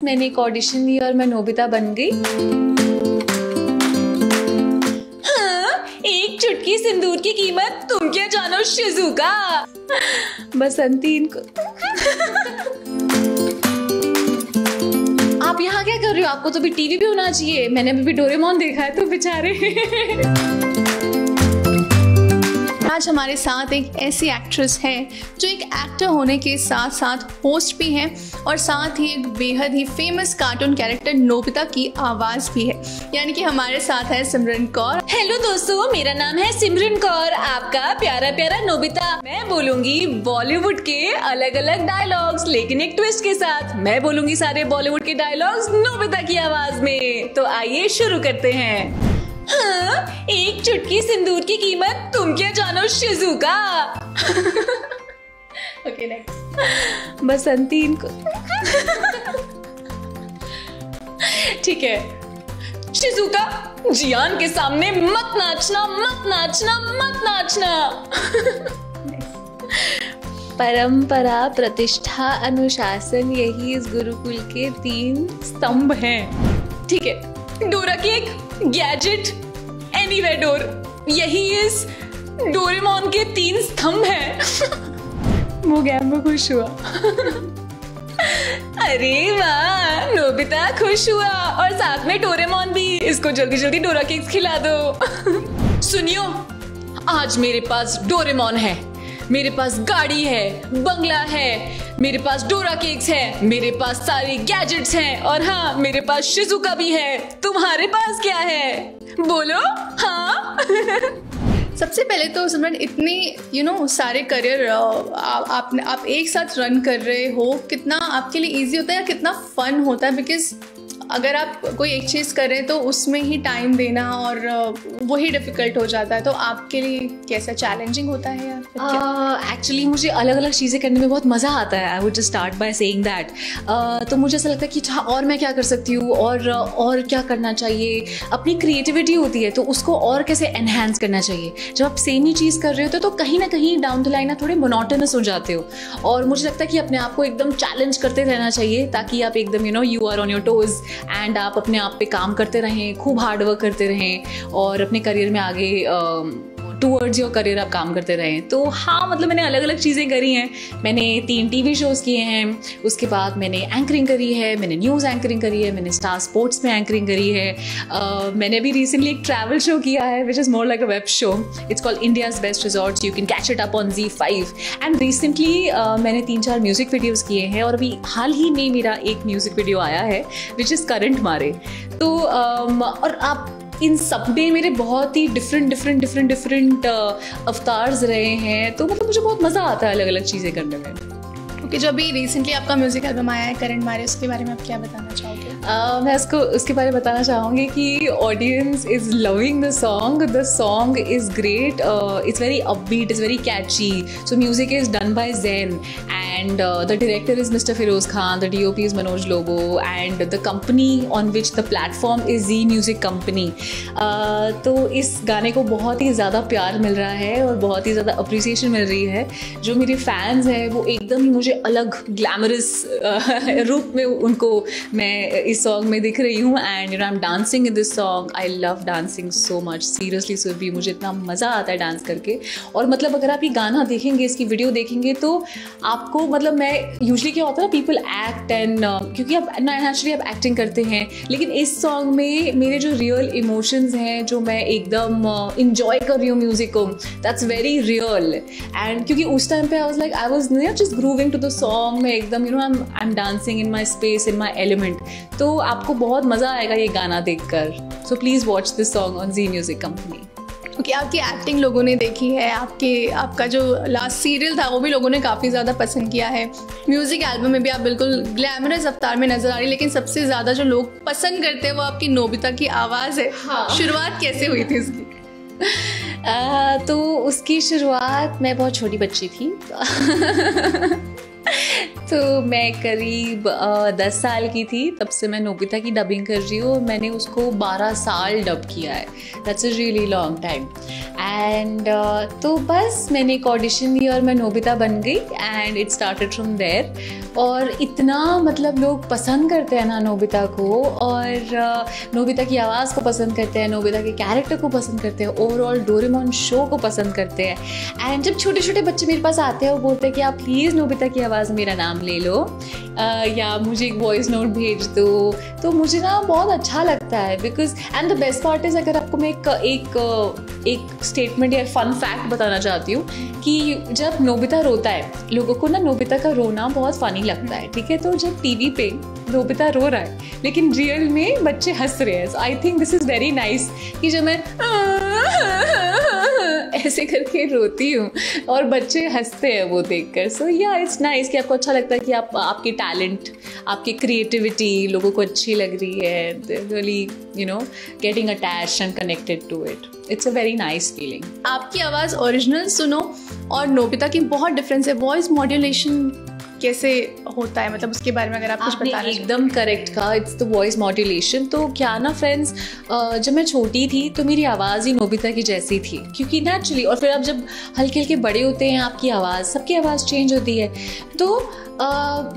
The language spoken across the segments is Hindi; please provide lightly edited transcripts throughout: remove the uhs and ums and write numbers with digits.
मैंने एक ऑडिशन दी और मैं नोबिता बन गई। हाँ, एक चुटकी सिंदूर की कीमत तुम क्या जानो शिजुका। बसंती इनको आप यहाँ क्या कर रहे हो? आपको तो भी टीवी भी होना चाहिए। मैंने अभी भी डोरेमोन देखा है तो बेचारे। आज हमारे साथ एक ऐसी एक्ट्रेस है जो एक एक्टर होने के साथ साथ होस्ट भी हैं और साथ ही एक बेहद ही फेमस कार्टून कैरेक्टर नोबिता की आवाज़ भी है, यानी कि हमारे साथ है सिमरन कौर। हेलो दोस्तों, मेरा नाम है सिमरन कौर, आपका प्यारा प्यारा नोबिता। मैं बोलूंगी बॉलीवुड के अलग अलग डायलॉग्स, लेकिन एक ट्विस्ट के साथ। मैं बोलूंगी सारे बॉलीवुड के डायलॉग्स नोबिता की आवाज में। तो आइए शुरू करते हैं। हाँ, एक चुटकी सिंदूर की कीमत तुम क्या जानो शिजुका। Okay next. बसंती इनको ठीक है। शिजुका, जियान के सामने मत नाचना, मत नाचना, मत नाचना। परंपरा, प्रतिष्ठा, अनुशासन, यही इस गुरुकुल के 3 स्तंभ हैं। ठीक है। डोरा की एक गैजेट, एनीवेयर डोर, यही इस डोरेमोन के 3 स्तंभ हैं। वो गैम्बो खुश हुआ। अरे वाह, नोबिता खुश हुआ और साथ में डोरेमोन भी। इसको जल्दी जल्दी डोरा केक्स खिला दो। सुनियो, आज मेरे पास डोरेमोन है, मेरे पास गाड़ी है, बंगला है, मेरे पास डोरा केक्स है, मेरे पास सारे गैजेट्स हैं और हाँ, मेरे पास शिजुका भी है। तुम्हारे पास क्या है? बोलो। हाँ। सबसे पहले तो सिमरन, इतने सारे करियर आप एक साथ रन कर रहे हो, कितना आपके लिए इजी होता है या कितना फन होता है? बिकॉज अगर आप कोई एक चीज़ कर रहे हैं तो उसमें ही टाइम देना और वही डिफ़िकल्ट हो जाता है, तो आपके लिए कैसा चैलेंजिंग होता है या फिर क्या? एक्चुअली मुझे अलग अलग चीज़ें करने में बहुत मज़ा आता है। I would just start by saying that. तो मुझे ऐसा लगता है कि और मैं क्या कर सकती हूँ और क्या करना चाहिए। अपनी क्रिएटिविटी होती है तो उसको और कैसे एनहांस करना चाहिए। जब आप सेम ही चीज़ कर रहे होते हो तो कहीं ना कहीं डाउन द लाइन आप थोड़े मोनोटोनस हो जाते हो और मुझे लगता है कि अपने आप को एकदम चैलेंज करते रहना चाहिए ताकि आप एकदम you are on your toes एंड आप अपने आप पे काम करते रहें, खूब हार्ड वर्क करते रहें और अपने करियर में आगे टूवर्ड्स योर करियर आप काम करते रहें। तो हाँ, मतलब मैंने अलग अलग चीज़ें करी हैं। मैंने 3 टीवी शोज़ किए हैं, उसके बाद मैंने एंकरिंग करी है, मैंने न्यूज़ एंकरिंग करी है, मैंने स्टार स्पोर्ट्स में एंकरिंग करी है। मैंने भी रिसेंटली एक ट्रैवल शो किया है which is more like a web show. It's called India's best resorts. You can catch it up on ZEE5। And recently मैंने 3-4 म्यूज़िक वीडियोज़ किए हैं और अभी हाल ही में मेरा एक म्यूज़िक वीडियो आया है विच इज़ करंट मारे। तो और आप इन सब में मेरे बहुत ही डिफरेंट अवतार्स रहे हैं। तो मतलब मुझे बहुत मज़ा आता है अलग अलग चीज़ें करने में। क्योंकि जो अभी रिसेंटली आपका म्यूजिक एल्बम आया है करंट मारे, उसके बारे में आप क्या बताना चाहोगे? मैं उसके बारे में बताना चाहूँगी कि audience is loving the song is great. It's very upbeat, it's very catchy. So music is done by Zen and the director is Mr. Feroz Khan, the DOP is Manoj Lobo and the company on which the platform is Zee Music Company। तो इस गाने को बहुत ही ज़्यादा प्यार मिल रहा है और बहुत ही ज़्यादा अप्रिसिएशन मिल रही है। जो मेरे फैंस हैं वो एकदम ही मुझे अलग ग्लैमरस रूप में उनको मैं इस सॉन्ग में दिख रही हूँ and I am dancing in this song. I love dancing so much, seriously Surabhi, मुझे इतना मज़ा आता है डांस करके। और मतलब अगर आप ये गाना देखेंगे, इसकी वीडियो देखेंगे तो आपको मतलब मैं यूजुअली क्या होता है ना, पीपल एक्ट एंड क्योंकि आप नेचुरली आप एक्टिंग करते हैं, लेकिन इस सॉन्ग में मेरे जो रियल इमोशंस हैं, जो मैं एकदम इंजॉय कर रही हूँ म्यूजिक को, दैट्स वेरी रियल। एंड क्योंकि उस टाइम पे I was not just grooving to the song, मैं एकदम I am dancing in my space, in my element. तो आपको बहुत मज़ा आएगा ये गाना देखकर। So please watch this song on Zee music company. क्योंकि आपकी एक्टिंग लोगों ने देखी है, आपका जो लास्ट सीरियल था वो भी लोगों ने काफ़ी ज़्यादा पसंद किया है। म्यूज़िक एल्बम में भी आप बिल्कुल ग्लैमरस अवतार में नज़र आ रही, लेकिन सबसे ज़्यादा जो लोग पसंद करते हैं वो आपकी नोबिता की आवाज़ है। हाँ। शुरुआत कैसे हुई थी उसकी? तो उसकी शुरुआत, मैं बहुत छोटी बच्ची थी तो मैं करीब 10 साल की थी, तब से मैं नोबिता की डबिंग कर रही हूँ। मैंने उसको 12 साल डब किया है। That's a really long time. And तो बस मैंने एक ऑडिशन दी और मैं नोबिता बन गई and it started from there. और इतना मतलब लोग पसंद करते हैं ना नोबिता को, और नोबिता की आवाज़ को पसंद करते हैं, नोबिता के कैरेक्टर को पसंद करते हैं, ओवरऑल डोरेमोन शो को पसंद करते हैं। एंड जब छोटे छोटे बच्चे मेरे पास आते हैं वो बोलते हैं कि आप प्लीज़ नोबिता की आवाज़ मेरा नाम ले लो, या मुझे एक वॉइस नोट भेज दो, तो मुझे ना बहुत अच्छा लगता है। Because and the best part is, अगर आपको मैं एक स्टेटमेंट या फन फैक्ट बताना चाहती हूँ कि जब नोबिता रोता है, लोगों को ना नोबिता का रोना बहुत फनी लगता है, ठीक है। तो जब टीवी पे नोबिता रो रहा है लेकिन रियल में बच्चे हंस रहे हैं, I think this is very nice कि जब मैं ऐसे करके रोती हूँ और बच्चे हंसते हैं वो देखकर। सो या इट्स नाइस कि आपको अच्छा लगता है कि आपकी टैलेंट, आपकी क्रिएटिविटी लोगों को अच्छी लग रही है, really getting attached and connected to it. It's a very nice feeling. आपकी आवाज़ ओरिजिनल सुनो और नोबिता की बहुत डिफरेंस है। वॉइस मॉड्यूलेशन कैसे होता है, मतलब उसके बारे में अगर आप कुछ बताना चाहें। एकदम करेक्ट कहा, इट्स द वॉइस मॉड्यूलेशन। तो क्या ना फ्रेंड्स, जब मैं छोटी थी तो मेरी आवाज़ ही नोबिता की जैसी थी, क्योंकि नेचुरली, और फिर आप जब हल्के हल्के बड़े होते हैं आपकी आवाज़, सबकी आवाज़ चेंज होती है। तो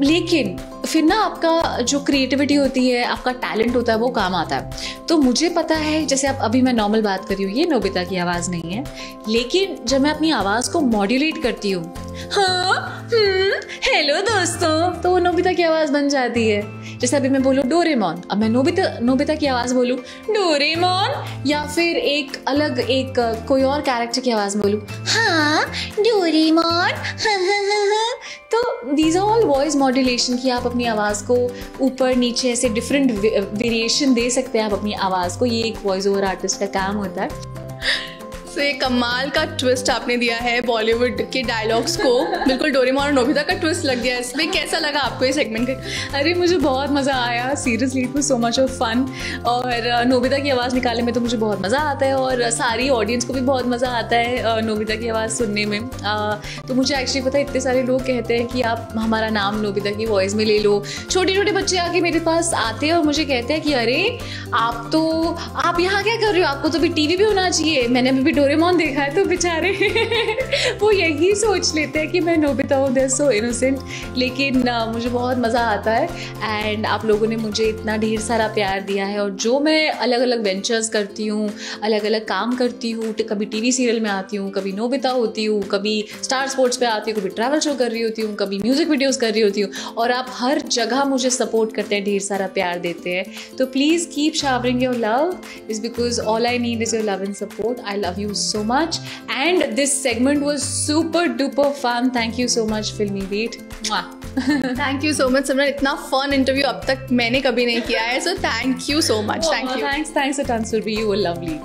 लेकिन फिर ना आपका जो क्रिएटिविटी होती है, आपका टैलेंट होता है, वो काम आता है। तो मुझे पता है, जैसे अब अभी मैं नॉर्मल बात कर रही हूँ, ये नोबिता की आवाज़ नहीं है, लेकिन जब मैं अपनी आवाज़ को मॉड्यूलेट करती हूँ, हाँ हेलो दोस्तों, तो वो नोबिता की आवाज़ बन जाती है। जैसे अभी मैं बोलूँ डोरेमोन, अब मैं नोबिता की आवाज़ बोलूँ डोरेमोन, या फिर एक कोई और कैरेक्टर की आवाज़ बोलूँ हाँ डोरेमोन। तो these are all voice modulation की आप अपनी आवाज़ को ऊपर नीचे ऐसे डिफरेंट वेरिएशन दे सकते हैं आप अपनी आवाज़ को। ये एक वॉइस ओवर आर्टिस्ट का काम होता है। तो ये कमाल का ट्विस्ट आपने दिया है बॉलीवुड के डायलॉग्स को, बिल्कुल डोरेमोन और नोबिता का ट्विस्ट लग गया है इसमें। कैसा लगा आपको ये सेगमेंट? अरे मुझे बहुत मज़ा आया, seriously it was so much of fun. और नोबिता की आवाज़ निकालने में तो मुझे बहुत मज़ा आता है, और सारी ऑडियंस को भी बहुत मज़ा आता है नोबिता की आवाज़ सुनने में। तो मुझे एक्चुअली पता है, इतने सारे लोग कहते हैं कि आप हमारा नाम नोबिता की वॉइस में ले लो। छोटे छोटे बच्चे आके मेरे पास आते हैं और मुझे कहते हैं कि अरे आप यहाँ क्या कर रहे हो, आपको तो भी टीवी भी होना चाहिए। मैंने अभी डोरेमोन देखा है, तो बेचारे वो यही सोच लेते हैं कि मैं नोबिता हूँ, दे सो इनोसेंट। लेकिन मुझे बहुत मज़ा आता है, एंड आप लोगों ने मुझे इतना ढेर सारा प्यार दिया है। और जो मैं अलग अलग वेंचर्स करती हूँ, अलग अलग काम करती हूँ, कभी टीवी सीरियल में आती हूँ, कभी नोबिता होती हूँ, कभी स्टार स्पोर्ट्स पे आती हूँ, कभी ट्रैवल शो कर रही होती हूँ, कभी म्यूज़िक वीडियोज़ कर रही होती हूँ, और आप हर जगह मुझे सपोर्ट करते हैं, ढेर सारा प्यार देते हैं। तो please keep showering your love, is because all I need is your love and support. I love you so much, and this segment was super duper fun. Thank you so much Filmy Beat. Thank you so much सिमरन, इतना फन इंटरव्यू अब तक मैंने कभी नहीं किया है, so thank you so much. Thank you. Thanks a ton Surbhi, you were lovely.